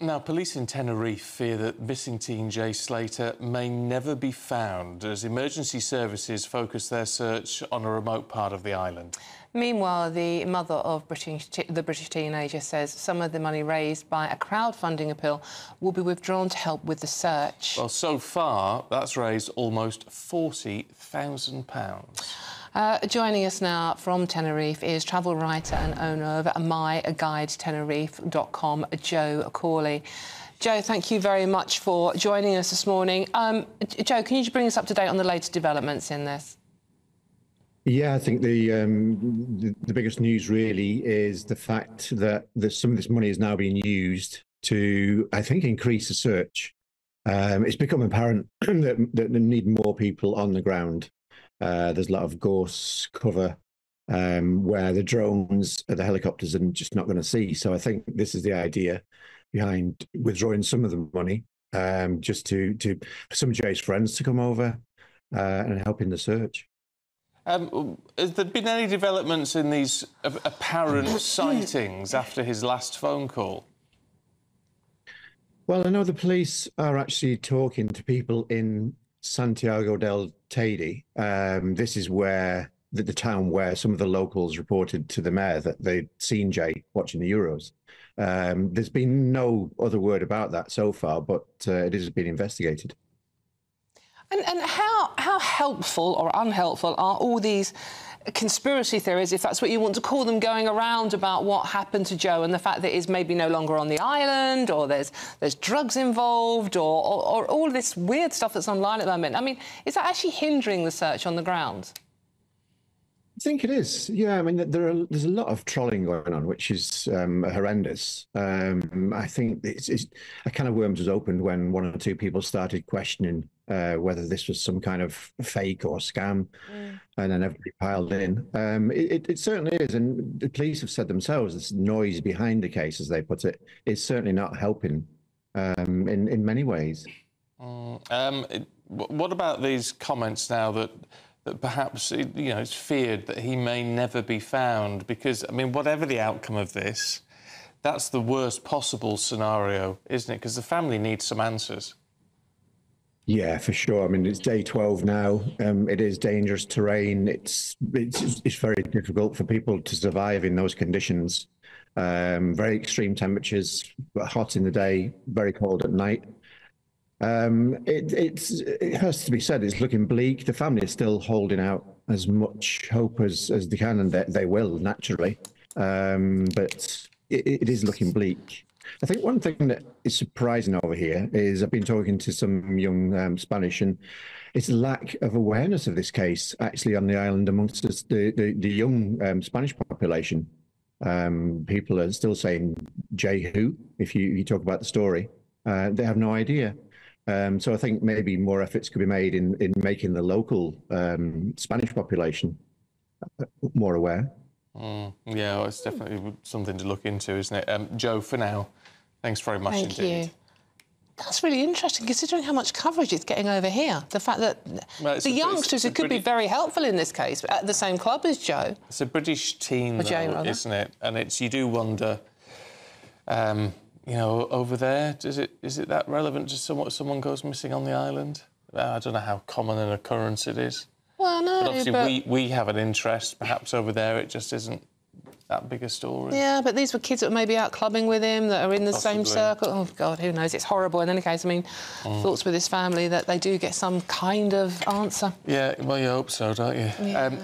Now, police in Tenerife fear that missing teen Jay Slater may never be found as emergency services focus their search on a remote part of the island. Meanwhile, the mother of the British teenager says some of the money raised by a crowdfunding appeal will be withdrawn to help with the search. Well, so far, that's raised almost £40,000. Joining us now from Tenerife is travel writer and owner of myguidetenerife.com, Joe Cawley. Joe, thank you very much for joining us this morning. Joe, can you just bring us up to date on the latest developments in this? Yeah, I think the biggest news really is the fact that some of this money is now being used to, I think, increase the search. It's become apparent that they need more people on the ground. There's a lot of gorse cover where the drones, the helicopters are just not going to see. So I think this is the idea behind withdrawing some of the money, just for some of Jay's friends to come over and help in the search. Has there been any developments in these apparent sightings after his last phone call? Well, I know the police are actually talking to people in Santiago del Teide. This is where the town where some of the locals reported to the mayor that they'd seen Jay watching the Euros. There's been no other word about that so far, but it is being investigated. And how helpful or unhelpful are all these conspiracy theories, if that's what you want to call them, going around about what happened to Joe and the fact that he's maybe no longer on the island, or there's drugs involved, or all this weird stuff that's online at the moment? I mean, is that actually hindering the search on the ground? I think it is. Yeah, I mean, there's a lot of trolling going on, which is horrendous. I think a can of worms was opened when one or two people started questioning whether this was some kind of fake or scam, and then everybody piled in. It certainly is, and the police have said themselves, this noise behind the case, as they put it, is certainly not helping in many ways. What about these comments now that perhaps, it's feared that he may never be found? Because, I mean, whatever the outcome of this, that's the worst possible scenario, isn't it? Because the family needs some answers. Yeah, for sure. I mean, it's day 12 now. It is dangerous terrain. It's very difficult for people to survive in those conditions. Very extreme temperatures, hot in the day, very cold at night. It has to be said, it's looking bleak. The family is still holding out as much hope as they can, and they will, naturally. But it is looking bleak. I think one thing that is surprising over here is I've been talking to some young Spanish, and it's a lack of awareness of this case actually on the island amongst the young Spanish population. People are still saying Jay who, if you talk about the story. They have no idea. So I think maybe more efforts could be made in making the local Spanish population more aware. Yeah, well, it's definitely something to look into, isn't it? Joe, for now, thanks very much indeed. Thank you. That's really interesting, considering how much coverage it's getting over here. The fact that the youngsters, who could be very helpful in this case, at the same club as Joe. It's a British team, though, isn't it? And you do wonder, over there, is it that relevant to someone goes missing on the island? I don't know how common an occurrence it is. Well, no, but obviously we have an interest. Perhaps over there it just isn't that big a story. Yeah, but these were kids that were maybe out clubbing with him, that are in the same circle. Oh, God, who knows? It's horrible. In any case, I mean, thoughts with his family that they do get some kind of answer. Yeah, well, you hope so, don't you? Yeah.